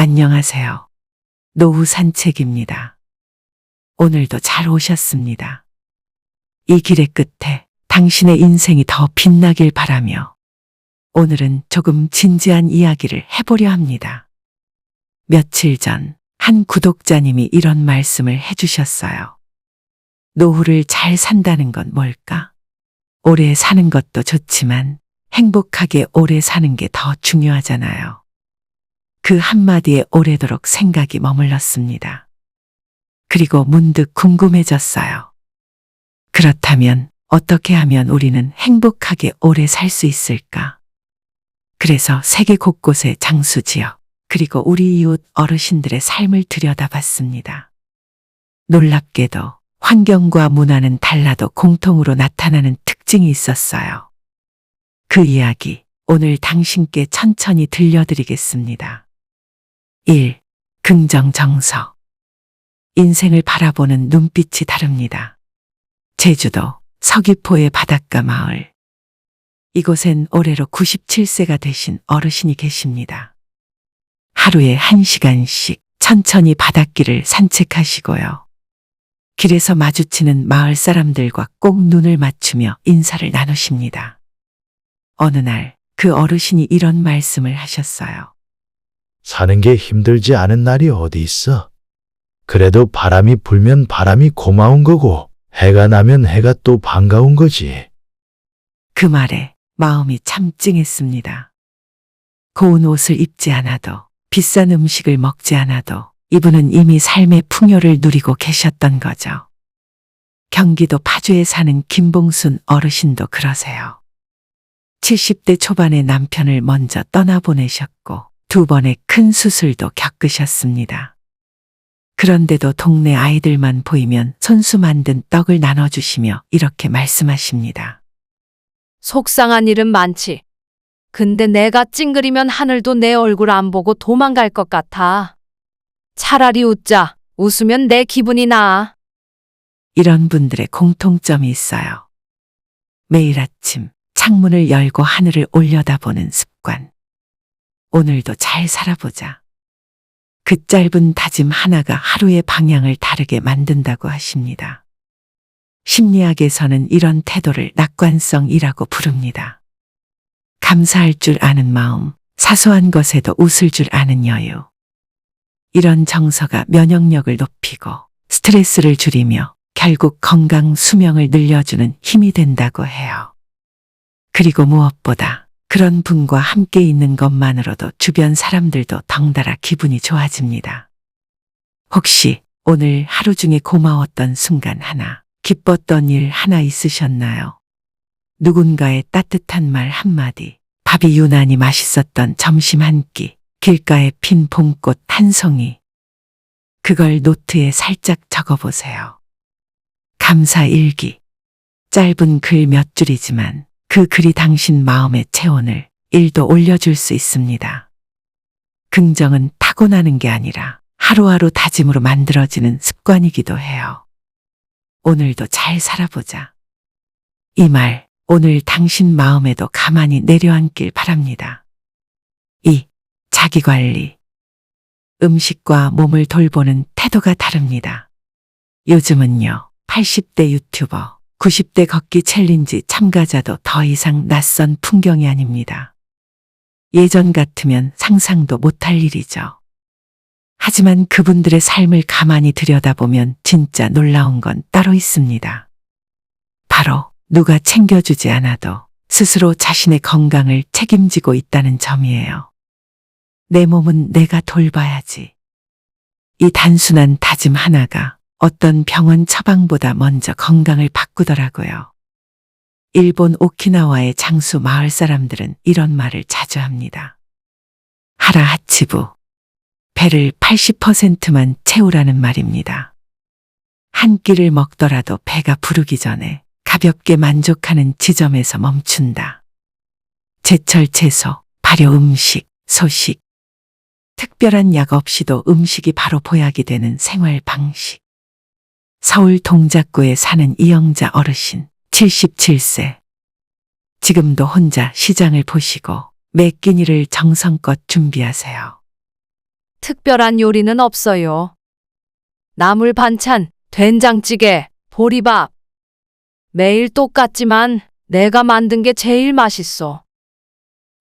안녕하세요. 노후 산책입니다. 오늘도 잘 오셨습니다. 이 길의 끝에 당신의 인생이 더 빛나길 바라며 오늘은 조금 진지한 이야기를 해보려 합니다. 며칠 전 한 구독자님이 이런 말씀을 해주셨어요. 노후를 잘 산다는 건 뭘까? 오래 사는 것도 좋지만 행복하게 오래 사는 게 더 중요하잖아요. 그 한마디에 오래도록 생각이 머물렀습니다. 그리고 문득 궁금해졌어요. 그렇다면 어떻게 하면 우리는 행복하게 오래 살 수 있을까? 그래서 세계 곳곳의 장수 지역, 그리고 우리 이웃 어르신들의 삶을 들여다봤습니다. 놀랍게도 환경과 문화는 달라도 공통으로 나타나는 특징이 있었어요. 그 이야기 오늘 당신께 천천히 들려드리겠습니다. 1. 긍정 정서. 인생을 바라보는 눈빛이 다릅니다. 제주도 서귀포의 바닷가 마을. 이곳엔 올해로 97세가 되신 어르신이 계십니다. 하루에 1시간씩 천천히 바닷길을 산책하시고요. 길에서 마주치는 마을 사람들과 꼭 눈을 맞추며 인사를 나누십니다. 어느 날 그 어르신이 이런 말씀을 하셨어요. 사는 게 힘들지 않은 날이 어디 있어? 그래도 바람이 불면 바람이 고마운 거고, 해가 나면 해가 또 반가운 거지. 그 말에 마음이 참 찡했습니다. 고운 옷을 입지 않아도, 비싼 음식을 먹지 않아도 이분은 이미 삶의 풍요를 누리고 계셨던 거죠. 경기도 파주에 사는 김봉순 어르신도 그러세요. 70대 초반에 남편을 먼저 떠나보내셨고 2번의 큰 수술도 겪으셨습니다. 그런데도 동네 아이들만 보이면 손수 만든 떡을 나눠주시며 이렇게 말씀하십니다. 속상한 일은 많지. 근데 내가 찡그리면 하늘도 내 얼굴 안 보고 도망갈 것 같아. 차라리 웃자. 웃으면 내 기분이 나아. 이런 분들의 공통점이 있어요. 매일 아침 창문을 열고 하늘을 올려다보는 습관. 오늘도 잘 살아보자. 그 짧은 다짐 하나가 하루의 방향을 다르게 만든다고 하십니다. 심리학에서는 이런 태도를 낙관성이라고 부릅니다. 감사할 줄 아는 마음, 사소한 것에도 웃을 줄 아는 여유. 이런 정서가 면역력을 높이고 스트레스를 줄이며 결국 건강 수명을 늘려주는 힘이 된다고 해요. 그리고 무엇보다 그런 분과 함께 있는 것만으로도 주변 사람들도 덩달아 기분이 좋아집니다. 혹시 오늘 하루 중에 고마웠던 순간 하나, 기뻤던 일 하나 있으셨나요? 누군가의 따뜻한 말 한마디, 밥이 유난히 맛있었던 점심 한 끼, 길가에 핀 봄꽃 한 송이. 그걸 노트에 살짝 적어보세요. 감사 일기. 짧은 글 몇 줄이지만 그 글이 당신 마음의 체온을 1도 올려줄 수 있습니다. 긍정은 타고나는 게 아니라 하루하루 다짐으로 만들어지는 습관이기도 해요. 오늘도 잘 살아보자. 이 말 오늘 당신 마음에도 가만히 내려앉길 바랍니다. 2. 자기관리. 음식과 몸을 돌보는 태도가 다릅니다. 요즘은요, 80대 유튜버, 90대 걷기 챌린지 참가자도 더 이상 낯선 풍경이 아닙니다. 예전 같으면 상상도 못할 일이죠. 하지만 그분들의 삶을 가만히 들여다보면 진짜 놀라운 건 따로 있습니다. 바로 누가 챙겨주지 않아도 스스로 자신의 건강을 책임지고 있다는 점이에요. 내 몸은 내가 돌봐야지. 이 단순한 다짐 하나가 어떤 병원 처방보다 먼저 건강을 바꾸더라고요. 일본 오키나와의 장수 마을 사람들은 이런 말을 자주 합니다. 하라 하치부. 배를 80%만 채우라는 말입니다. 한 끼를 먹더라도 배가 부르기 전에 가볍게 만족하는 지점에서 멈춘다. 제철 채소, 발효 음식, 소식. 특별한 약 없이도 음식이 바로 보약이 되는 생활 방식. 서울 동작구에 사는 이영자 어르신, 77세. 지금도 혼자 시장을 보시고 매 끼니를 정성껏 준비하세요. 특별한 요리는 없어요. 나물 반찬, 된장찌개, 보리밥. 매일 똑같지만 내가 만든 게 제일 맛있어.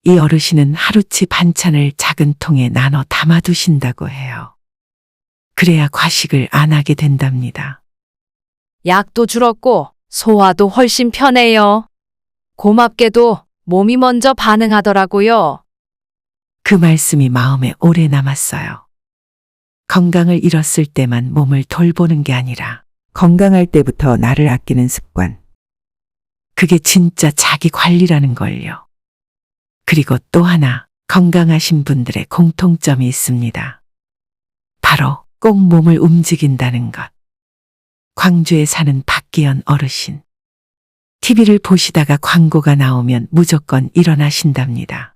이 어르신은 하루치 반찬을 작은 통에 나눠 담아두신다고 해요. 그래야 과식을 안 하게 된답니다. 약도 줄었고 소화도 훨씬 편해요. 고맙게도 몸이 먼저 반응하더라고요. 그 말씀이 마음에 오래 남았어요. 건강을 잃었을 때만 몸을 돌보는 게 아니라 건강할 때부터 나를 아끼는 습관. 그게 진짜 자기 관리라는 걸요. 그리고 또 하나 건강하신 분들의 공통점이 있습니다. 바로 꼭 몸을 움직인다는 것. 광주에 사는 박기연 어르신. TV를 보시다가 광고가 나오면 무조건 일어나신답니다.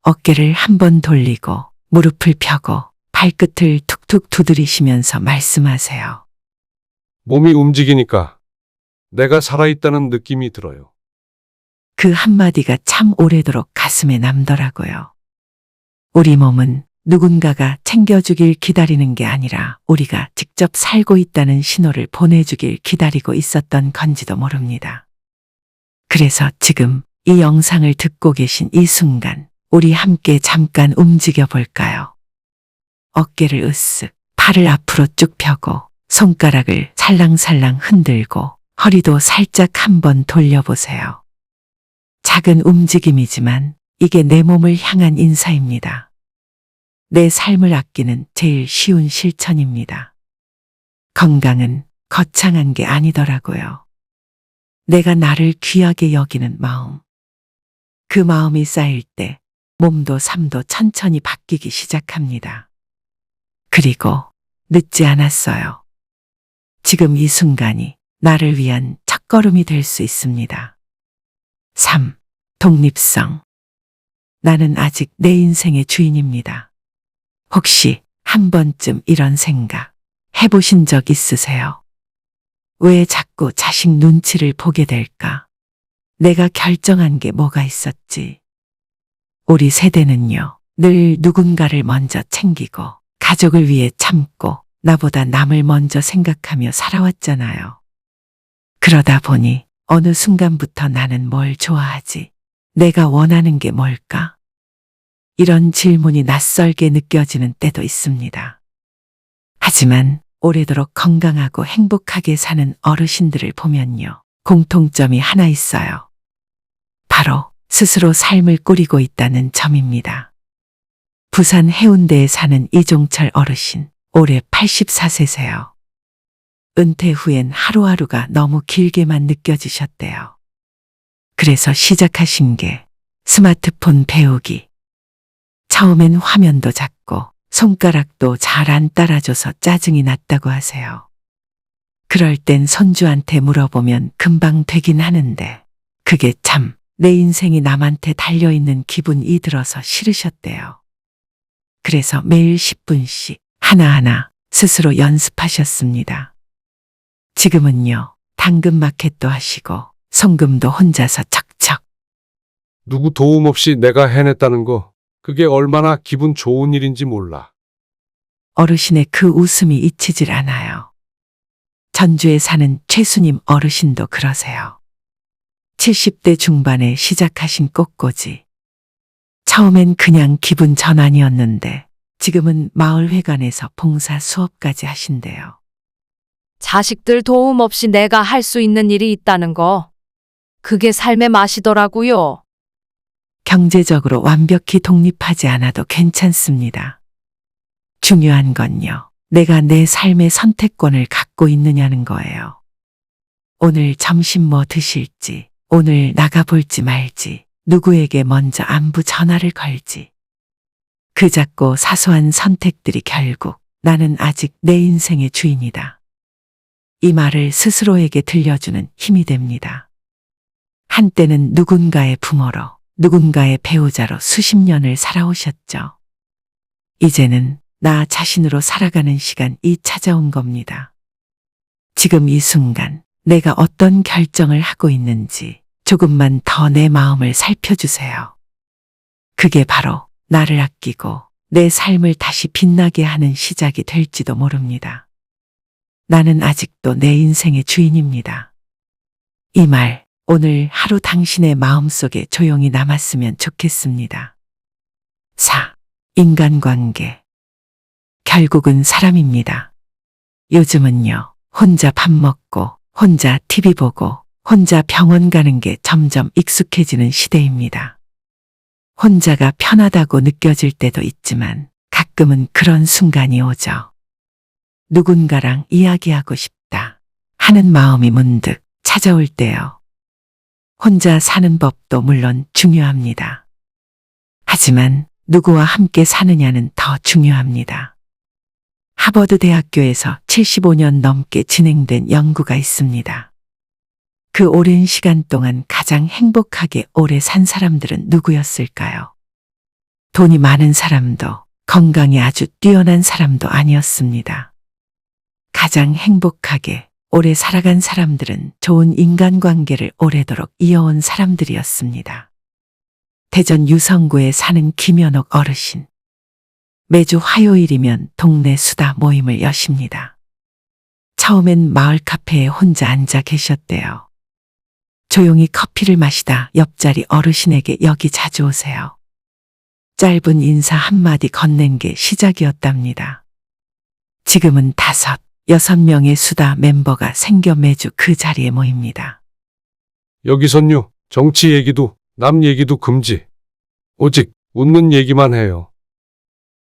어깨를 한번 돌리고 무릎을 펴고 발끝을 툭툭 두드리시면서 말씀하세요. 몸이 움직이니까 내가 살아있다는 느낌이 들어요. 그 한마디가 참 오래도록 가슴에 남더라고요. 우리 몸은 누군가가 챙겨주길 기다리는 게 아니라 우리가 직접 살고 있다는 신호를 보내주길 기다리고 있었던 건지도 모릅니다. 그래서 지금 이 영상을 듣고 계신 이 순간 우리 함께 잠깐 움직여 볼까요? 어깨를 으쓱, 팔을 앞으로 쭉 펴고 손가락을 살랑살랑 흔들고 허리도 살짝 한번 돌려보세요. 작은 움직임이지만 이게 내 몸을 향한 인사입니다. 내 삶을 아끼는 제일 쉬운 실천입니다. 건강은 거창한 게 아니더라고요. 내가 나를 귀하게 여기는 마음. 그 마음이 쌓일 때 몸도 삶도 천천히 바뀌기 시작합니다. 그리고 늦지 않았어요. 지금 이 순간이 나를 위한 첫걸음이 될 수 있습니다. 3. 독립성. 나는 아직 내 인생의 주인입니다. 혹시 한 번쯤 이런 생각 해보신 적 있으세요? 왜 자꾸 자식 눈치를 보게 될까? 내가 결정한 게 뭐가 있었지? 우리 세대는요, 늘 누군가를 먼저 챙기고 가족을 위해 참고 나보다 남을 먼저 생각하며 살아왔잖아요. 그러다 보니 어느 순간부터 나는 뭘 좋아하지? 내가 원하는 게 뭘까? 이런 질문이 낯설게 느껴지는 때도 있습니다. 하지만 오래도록 건강하고 행복하게 사는 어르신들을 보면요, 공통점이 하나 있어요. 바로 스스로 삶을 꾸리고 있다는 점입니다. 부산 해운대에 사는 이종철 어르신, 올해 84세세요. 은퇴 후엔 하루하루가 너무 길게만 느껴지셨대요. 그래서 시작하신 게 스마트폰 배우기. 처음엔 화면도 작고 손가락도 잘 안 따라줘서 짜증이 났다고 하세요. 그럴 땐 손주한테 물어보면 금방 되긴 하는데 그게 참 내 인생이 남한테 달려있는 기분이 들어서 싫으셨대요. 그래서 매일 10분씩 하나하나 스스로 연습하셨습니다. 지금은요, 당근마켓도 하시고 송금도 혼자서 척척. 누구 도움 없이 내가 해냈다는 거, 그게 얼마나 기분 좋은 일인지 몰라. 어르신의 그 웃음이 잊히질 않아요. 전주에 사는 최수님 어르신도 그러세요. 70대 중반에 시작하신 꽃꽂이. 처음엔 그냥 기분 전환이었는데 지금은 마을회관에서 봉사 수업까지 하신대요. 자식들 도움 없이 내가 할 수 있는 일이 있다는 거. 그게 삶의 맛이더라고요. 경제적으로 완벽히 독립하지 않아도 괜찮습니다. 중요한 건요, 내가 내 삶의 선택권을 갖고 있느냐는 거예요. 오늘 점심 뭐 드실지, 오늘 나가볼지 말지, 누구에게 먼저 안부 전화를 걸지. 그 작고 사소한 선택들이 결국 나는 아직 내 인생의 주인이다. 이 말을 스스로에게 들려주는 힘이 됩니다. 한때는 누군가의 부모로, 누군가의 배우자로 수십 년을 살아오셨죠. 이제는 나 자신으로 살아가는 시간이 찾아온 겁니다. 지금 이 순간 내가 어떤 결정을 하고 있는지 조금만 더 내 마음을 살펴주세요. 그게 바로 나를 아끼고 내 삶을 다시 빛나게 하는 시작이 될지도 모릅니다. 나는 아직도 내 인생의 주인입니다. 이 말, 오늘 하루 당신의 마음속에 조용히 남았으면 좋겠습니다. 4. 인간관계. 결국은 사람입니다. 요즘은요, 혼자 밥 먹고, 혼자 TV 보고, 혼자 병원 가는 게 점점 익숙해지는 시대입니다. 혼자가 편하다고 느껴질 때도 있지만 가끔은 그런 순간이 오죠. 누군가랑 이야기하고 싶다 하는 마음이 문득 찾아올 때요. 혼자 사는 법도 물론 중요합니다. 하지만 누구와 함께 사느냐는 더 중요합니다. 하버드 대학교에서 75년 넘게 진행된 연구가 있습니다. 그 오랜 시간 동안 가장 행복하게 오래 산 사람들은 누구였을까요? 돈이 많은 사람도 건강이 아주 뛰어난 사람도 아니었습니다. 가장 행복하게 오래 살아간 사람들은 좋은 인간관계를 오래도록 이어온 사람들이었습니다. 대전 유성구에 사는 김연옥 어르신. 매주 화요일이면 동네 수다 모임을 여십니다. 처음엔 마을 카페에 혼자 앉아 계셨대요. 조용히 커피를 마시다 옆자리 어르신에게 여기 자주 오세요. 짧은 인사 한마디 건넨 게 시작이었답니다. 지금은 5, 6명의 수다 멤버가 생겨 매주 그 자리에 모입니다. 여기선요, 정치 얘기도, 남 얘기도 금지. 오직 웃는 얘기만 해요.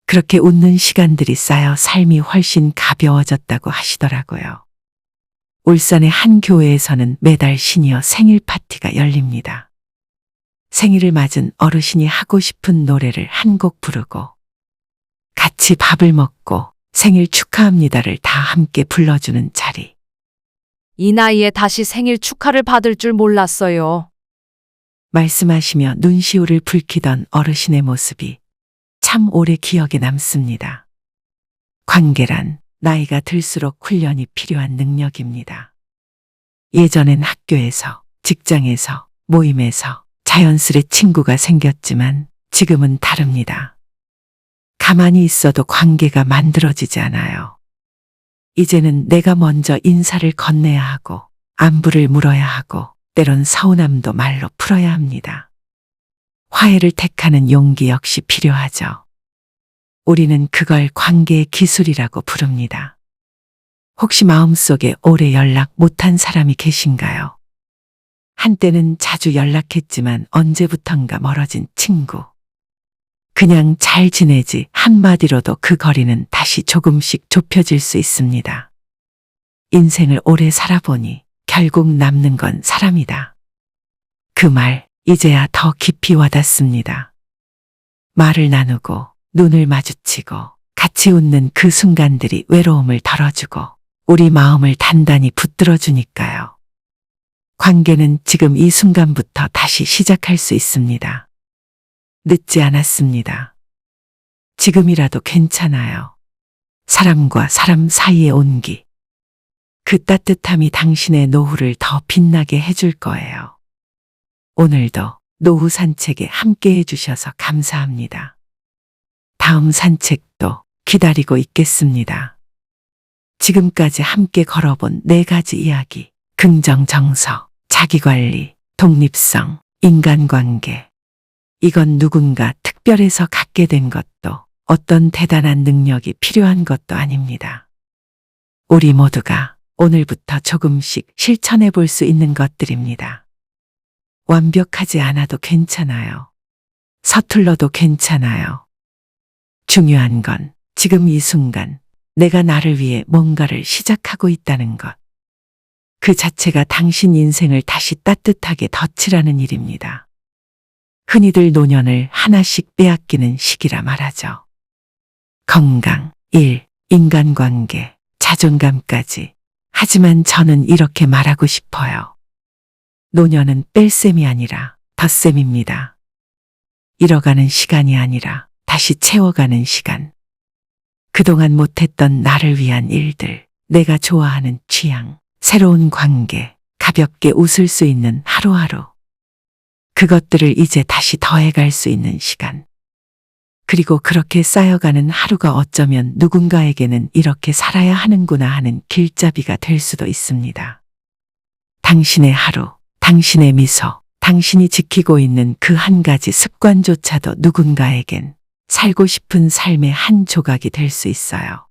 그렇게 웃는 시간들이 쌓여 삶이 훨씬 가벼워졌다고 하시더라고요. 울산의 한 교회에서는 매달 시니어 생일 파티가 열립니다. 생일을 맞은 어르신이 하고 싶은 노래를 한 곡 부르고 같이 밥을 먹고 생일 축하합니다를 다 함께 불러주는 자리. 이 나이에 다시 생일 축하를 받을 줄 몰랐어요. 말씀하시며 눈시울을 붉히던 어르신의 모습이 참 오래 기억에 남습니다. 관계란 나이가 들수록 훈련이 필요한 능력입니다. 예전엔 학교에서, 직장에서, 모임에서 자연스레 친구가 생겼지만 지금은 다릅니다. 가만히 있어도 관계가 만들어지지 않아요. 이제는 내가 먼저 인사를 건네야 하고 안부를 물어야 하고 때론 서운함도 말로 풀어야 합니다. 화해를 택하는 용기 역시 필요하죠. 우리는 그걸 관계의 기술이라고 부릅니다. 혹시 마음속에 오래 연락 못한 사람이 계신가요? 한때는 자주 연락했지만 언제부턴가 멀어진 친구. 그냥 잘 지내지 한마디로도 그 거리는 다시 조금씩 좁혀질 수 있습니다. 인생을 오래 살아보니 결국 남는 건 사람이다. 그 말 이제야 더 깊이 와닿습니다. 말을 나누고 눈을 마주치고 같이 웃는 그 순간들이 외로움을 덜어주고 우리 마음을 단단히 붙들어주니까요. 관계는 지금 이 순간부터 다시 시작할 수 있습니다. 늦지 않았습니다. 지금이라도 괜찮아요. 사람과 사람 사이의 온기. 그 따뜻함이 당신의 노후를 더 빛나게 해줄 거예요. 오늘도 노후 산책에 함께 해주셔서 감사합니다. 다음 산책도 기다리고 있겠습니다. 지금까지 함께 걸어본 4가지 이야기. 긍정 정서, 자기관리, 독립성, 인간관계. 이건 누군가 특별해서 갖게 된 것도 어떤 대단한 능력이 필요한 것도 아닙니다. 우리 모두가 오늘부터 조금씩 실천해 볼 수 있는 것들입니다. 완벽하지 않아도 괜찮아요. 서툴러도 괜찮아요. 중요한 건 지금 이 순간 내가 나를 위해 뭔가를 시작하고 있다는 것. 그 자체가 당신 인생을 다시 따뜻하게 덧칠하는 일입니다. 흔히들 노년을 하나씩 빼앗기는 시기라 말하죠. 건강, 일, 인간관계, 자존감까지. 하지만 저는 이렇게 말하고 싶어요. 노년은 뺄셈이 아니라 덧셈입니다. 잃어가는 시간이 아니라 다시 채워가는 시간. 그동안 못했던 나를 위한 일들, 내가 좋아하는 취향, 새로운 관계, 가볍게 웃을 수 있는 하루하루. 그것들을 이제 다시 더해갈 수 있는 시간. 그리고 그렇게 쌓여가는 하루가 어쩌면 누군가에게는 이렇게 살아야 하는구나 하는 길잡이가 될 수도 있습니다. 당신의 하루, 당신의 미소, 당신이 지키고 있는 그 한 가지 습관조차도 누군가에겐 살고 싶은 삶의 한 조각이 될 수 있어요.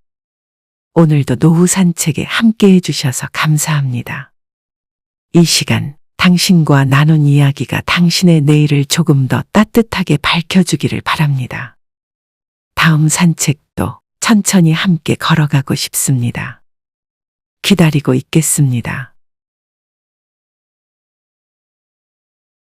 오늘도 노후 산책에 함께 해주셔서 감사합니다. 이 시간 당신과 나눈 이야기가 당신의 내일을 조금 더 따뜻하게 밝혀주기를 바랍니다. 다음 산책도 천천히 함께 걸어가고 싶습니다. 기다리고 있겠습니다.